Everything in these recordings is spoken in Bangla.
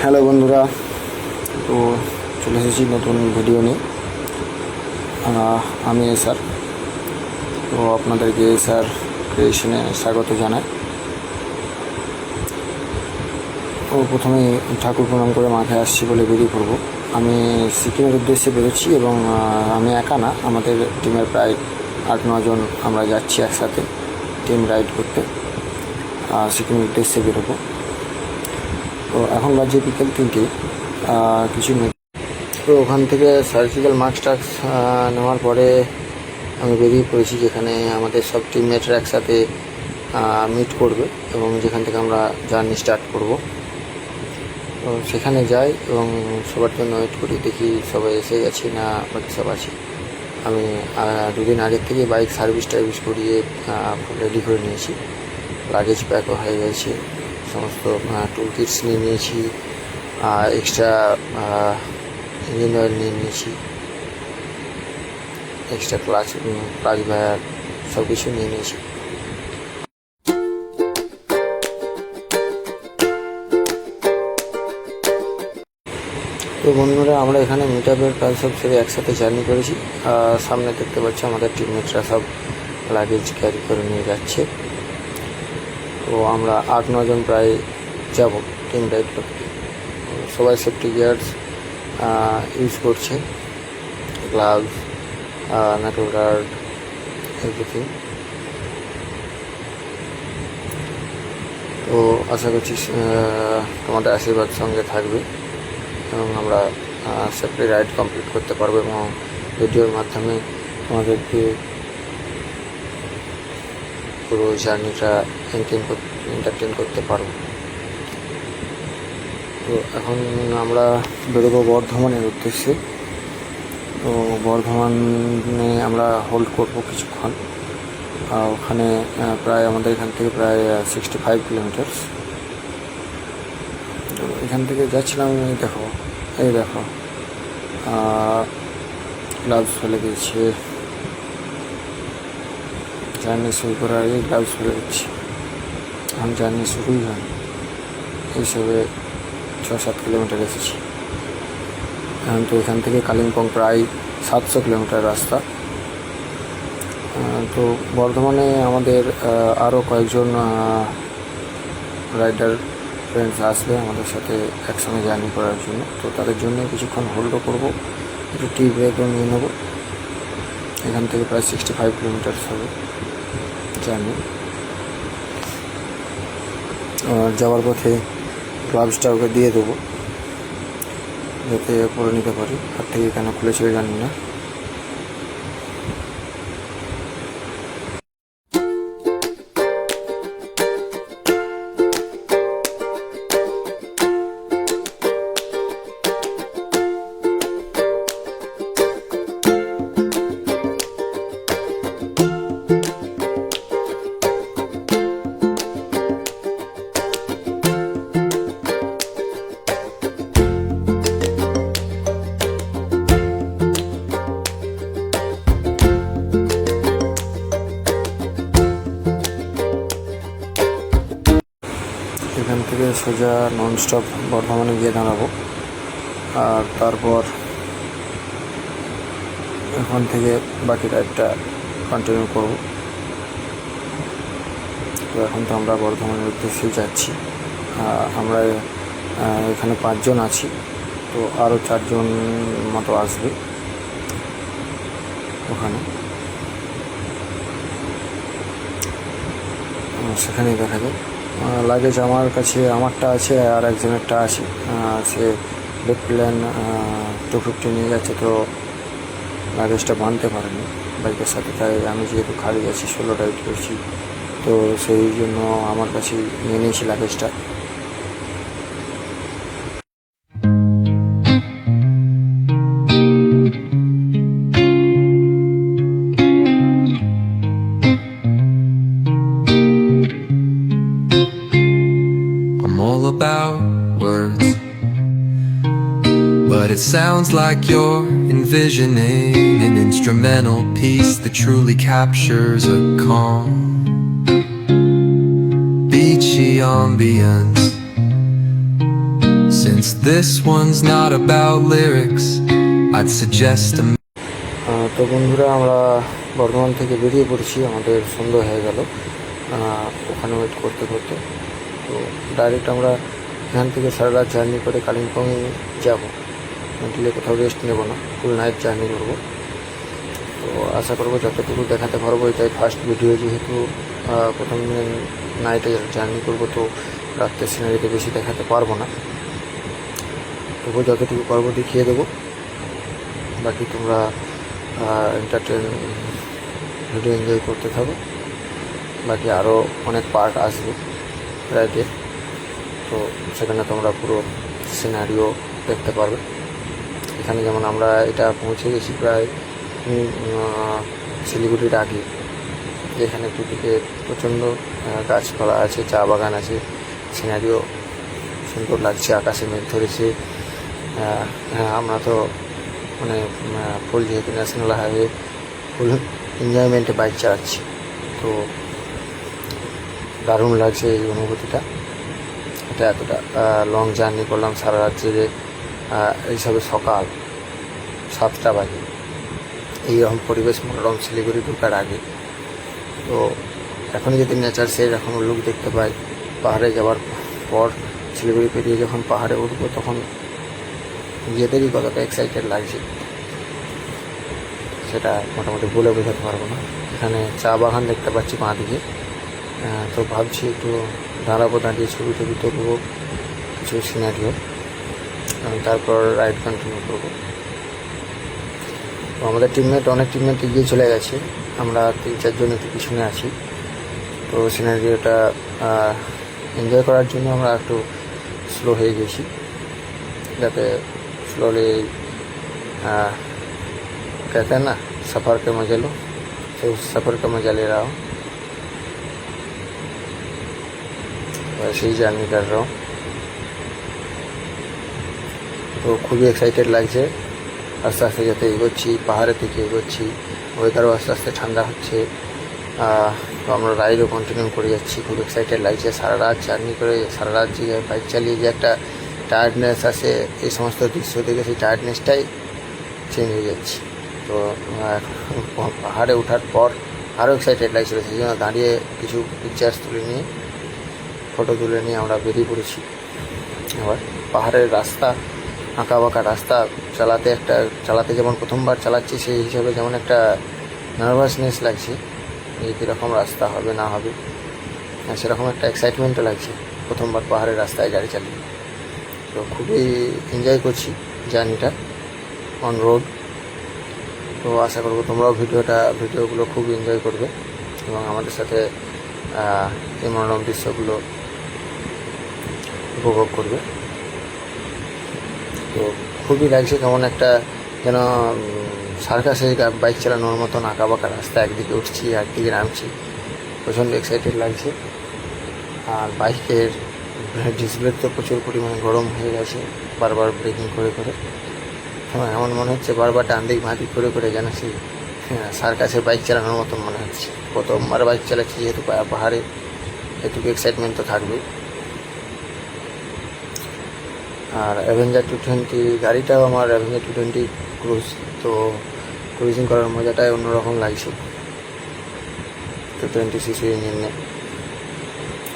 হ্যালো বন্ধুরা, তো চলে এসেছি নতুন ভিডিও নিয়ে। আমি স্যার, তো আপনাদেরকে স্যার ক্রিয়েশনে স্বাগত জানাই। তো প্রথমে ঠাকুর প্রণাম করে মাথায় আসছি বলে বেরিয়ে পড়বো। আমি সিকিমের উদ্দেশ্যে বেরোচ্ছি এবং আমি একা না, আমাদের টিমের প্রায় 8-9 জন আমরা যাচ্ছি একসাথে টিম রাইড করতে। সিকিমের উদ্দেশ্যে বেরোবো। তো এখন বাজে বিকেল 3টে, কিছু নেই। তো ওখান থেকে সার্জিক্যাল মাস্ক টাস্ক নেওয়ার পরে আমি বেরিয়ে পড়েছি, যেখানে আমাদের সব টিমমেটরা একসাথে মিট করবে এবং যেখান থেকে আমরা জার্নি স্টার্ট করব। তো সেখানে যাই এবং সবার জন্য ওয়েট করি, দেখি সবাই এসে গেছে না বাকি সব আছে। আমি 2 দিন আগের থেকে বাইক সার্ভিস করিয়ে রেডি করে নিয়েছি। লাগেজ প্যাকও হয়ে গেছে, সমস্ত টুল কিটস নিয়ে নিয়েছি, এক্সট্রা ইঞ্জিন অয়েল নিয়ে নিয়েছি, এক্সট্রা ক্লাচ ব্যাগ সব কিছু নিয়ে নিয়েছি। তো বন্ধুরা, আমরা এখানে মিট আপের কাজ সব সেরে একসাথে জার্নি করেছি। সামনে দেখতে পাচ্ছি আমাদের টিমমেটরা সব লাগেজ ক্যারি করে নিয়ে যাচ্ছে। তো আমরা 8-9 জন প্রায় যাব টিম রাইড করতে। সবাই সেফটি গিয়ার্স ইউজ করছে, গ্লাভস, নাকল গার্ড, এভরিথিং। তো আশা করছি তোমাদের আশীর্বাদ সঙ্গে থাকবে এবং আমরা সেফটি রাইড কমপ্লিট করতে পারবো এবং ভিডিওর মাধ্যমে তোমাদেরকে পুরো জার্নিটা এন্টারটেন করতে পারবো। তো এখন আমরা বেরোবো বর্ধমানের উদ্দেশ্যে। তো বর্ধমানে আমরা হোল্ড করবো কিছুক্ষণ। ওখানে প্রায় আমাদের এখান থেকে প্রায় 65 কিলোমিটার। তো এখান থেকে যাচ্ছিলাম, এই দেখো গ্লাভস ফেলে দিয়েছে। জার্নি শুরু করার আগে গ্লাভস ফেলে দিচ্ছি, এখন জার্নি শুরুই হয়। এইসবে 6-7 কিলোমিটার এসেছি। এখন তো এখান থেকে কালিম্পং প্রায় 700 কিলোমিটার রাস্তা। তো বর্ধমানে আমাদের আরও কয়েকজন রাইডার ফ্রেন্ডস আসবে আমাদের সাথে একসঙ্গে জার্নি করার জন্য। তো তাদের জন্য কিছুক্ষণ হোল্ডও করবো, একটু টি ব্রেকও নিয়ে নেবো। এখান থেকে প্রায় 65 কিলোমিটার হবে জার্নি। যাওয়ার পথে গ্লাভসটা ওকে দিয়ে দেবো যাতে পরে নিতে পারি। হাত থেকে কেন খুলেছিল জানি না। এখান থেকে সোজা ননস্টপ বর্ধমানে গিয়ে দাঁড়াবো, আর তারপর এখান থেকে বাকি রাইডটা কন্টিনিউ করব। তো এখন তো আমরা বর্ধমানের উদ্দেশ্যেই যাচ্ছি। আমরা এখানে 5 জন আছি, তো আরও 4 জন মতো আসবে ওখানে, সেখানেই দেখা যায়। লাগেজ আমার কাছে আমারটা আছে আর একজনেরটা আছে। সে প্ল্যান 250 নিয়ে যাচ্ছে, তো লাগেজটা বাঁধতে পারেনি বাইকের সাথে। তাই আমি যেহেতু খালি আছি, 16 রাইড করছি, তো সেই জন্য আমার কাছে নিয়ে নিয়েছি লাগেজটা। About words, but it sounds like you're envisioning an instrumental piece that truly captures a calm, beachy ambience. Since this one's not about lyrics, I'd suggest a তো বন্ধুরা, আমরা বর্ধমান থেকে বেরিয়ে পড়েছি। আমাদের সন্ধ্যা হয়ে গেল ওখানে ওয়েট করতে করতে। তো ডাইরেক্ট আমরা এখান থেকে সারা রাত জার্নি করে কালিম্পংয়ে যাবো। দিলে কোথাও রেস্ট নেবো না, ফুল নাইট জার্নি করবো। তো আশা করবো যতটুকু দেখাতে পারবো। এটাই ফার্স্ট ভিডিও, যেহেতু প্রথম দিন নাইটে জার্নি করবো, তো রাত্রে সিনারিতে বেশি দেখাতে পারবো না। তবু যতটুকু পারবো দেখিয়ে দেবো। বাকি তোমরা এন্টারটেন ভিডিও এনজয় করতে থাকো। বাকি আরও অনেক পার্ট আসবে রাইডে, তো সেখানে তোমরা পুরো সিনারিও দেখতে পারবে। এখানে যেমন আমরা এটা পৌঁছে গেছি প্রায় শিলিগুড়ির আগে। এখানে দুদিকে প্রচণ্ড গাছপালা আছে, চা বাগান আছে, সিনারিও সুন্দর লাগছে, আকাশে মেঘ ধরেছে। হ্যাঁ, আমরা তো মানে ফুল, যেহেতু ন্যাশনাল হাইওয়ে, ফুল এনজয়মেন্টে বাইক চালাচ্ছি। তো দারুণ লাগছে এই অনুভূতিটা। এটা এতটা লং জার্নি করলাম, সারা রাত জেগে, এইসবে সকাল 7টা বাজে। এইরকম পরিবেশ মনোরম শিলিগুড়ি ঢোকার আগে। তো এখনই যদি নেচার সেরকম লুক দেখতে পাই, পাহাড়ে যাওয়ার পর শিলিগুড়ি পেরিয়ে যখন পাহাড়ে উঠবো, তখন নিজেদেরই কতটা এক্সাইটেড লাগছে সেটা মোটামুটি বলে বোঝাতে পারবো না। এখানে চা বাগান দেখতে পাচ্ছি বাঁ দিকে। তো ভাবছি একটু দাঁড়াবো, দাঁড়িয়ে ছবি টবি তুলবো, কিছু সিনারিও, তারপর রাইড কন্টিনিউ করবো। তো আমাদের অনেক টিমমেট এগিয়ে চলে গেছে, আমরা 3-4 জন একটু পিছনে আছি। তো সিনারিওটা এনজয় করার জন্য আমরা একটু স্লো হয়ে গেছি, যাতে স্লোলি कहते हैं ना, सफ़र के मजे लो। तो उस सफ़र का मजा ले रहा हूँ, वैसे ही জার্নি कर रहा हूँ। তো খুবই এক্সাইটেড লাগছে। আস্তে আস্তে যাতে এগোচ্ছি, পাহাড়ের দিকে এগোচ্ছি, ওয়েদারও আস্তে আস্তে ঠান্ডা হচ্ছে। তো আমরা রাইডও কন্টিনিউ করে যাচ্ছি, খুব এক্সাইটেড লাগছে। সারা রাত জার্নি করে, সারা রাত যে বাইক চালিয়ে যে একটা টায়ার্ডনেস আসে, এই সমস্ত দৃশ্য দেখে সেই টায়ার্ডনেসটাই চেঞ্জ হয়ে যাচ্ছে। তো পাহাড়ে ওঠার পর আরও এক্সাইটেড লাগছিল, সেই জন্য দাঁড়িয়ে কিছু পিকচার্স তুলে নিয়ে, ফটো তুলে নিয়ে আমরা বেরিয়ে পড়েছি। এবার পাহাড়ের রাস্তা, আঁকা বাঁকা রাস্তা, চালাতে যেমন প্রথমবার চালাচ্ছি, সেই হিসাবে যেমন একটা নার্ভাসনেস লাগছে যে কীরকম রাস্তা হবে না হবে, সেরকম একটা এক্সাইটমেন্টও লাগছে প্রথমবার পাহাড়ের রাস্তায় গাড়ি চালিয়ে। তো খুবই এনজয় করছি জার্নিটা অন রোড। তো আশা করবো তোমরাও ভিডিওগুলো খুব এনজয় করবে এবং আমাদের সাথে এই মনোরম দৃশ্যগুলো উপভোগ করবে। তো খুবই লাগছে কেমন একটা যেন সার্কাসে বাইক চালানোর মতন আঁকা বাঁকা রাস্তা, একদিকে উঠছি একদিকে নামছি, প্রচণ্ড এক্সাইটেড লাগছে। আর বাইকের ডিসপ্লে তো প্রচুর পরিমাণে গরম হয়ে গেছে, বারবার ব্রেকিং করে করে। হ্যাঁ, এমন মনে হচ্ছে বারবার ডান দিক বাঁ দিক করে করে যেন সেই সার্কাসে বাইক চালানোর মতন মনে হচ্ছে। প্রথমবার বাইক চালাচ্ছি, যেহেতু পাহাড়ে, এটুকু এক্সাইটমেন্ট তো থাকবেই। আর অ্যাভেঞ্জার 220 গাড়িটাও আমার অ্যাভেঞ্জার 220 ক্রুজ, তো ক্রুজিং করার মজাটাই অন্যরকম লাগছে। 220cc ইঞ্জিন নিয়ে,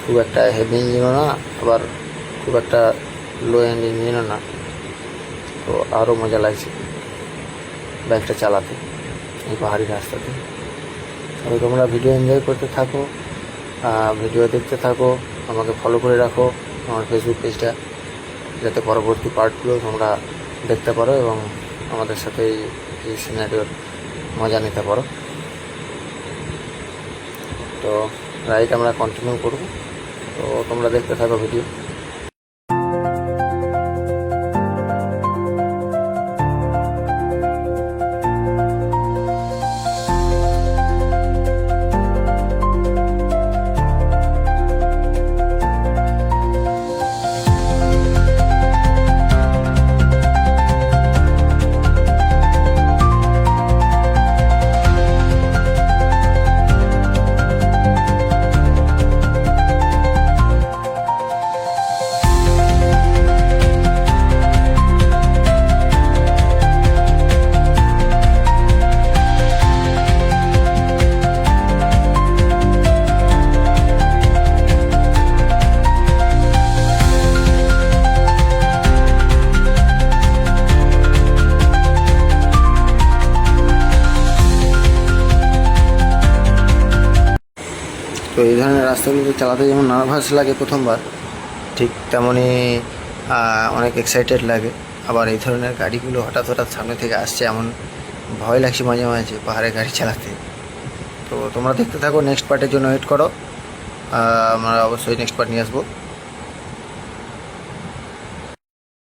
খুব একটা হেভি ইঞ্জিনও না, আবার খুব একটা লো এন্ড ইঞ্জিনও না। তো আরও মজা লাগছে বাইকটা চালাতে এই পাহাড়ি রাস্তাতে। তবে তোমরা ভিডিও এনজয় করতে থাকো, ভিডিও দেখতে থাকো, আমাকে ফলো করে রাখো আমার ফেসবুক পেজটা, যাতে পরবর্তী পার্টগুলো তোমরা দেখতে পারো এবং আমাদের সাথে এই সিনারিওর মজা নিতে পারো। তো রাইড আমরা কন্টিনিউ করব, তো তোমরা দেখতে থাকো ভিডিও। তো এই ধরনের রাস্তাগুলোতে চালাতে যেমন নার্ভাস লাগে প্রথমবার, ঠিক তেমনই অনেক এক্সাইটেড লাগে। আবার এই ধরনের গাড়িগুলো হঠাৎ হঠাৎ সামনে থেকে আসছে, এমন ভয় লাগছে মাঝে মাঝে পাহাড়ে গাড়ি চালাতে। তো তোমরা দেখতে থাকো, নেক্সট পার্টের জন্য ওয়েট করো। আমরা অবশ্যই নেক্সট পার্ট নিয়ে আসবো।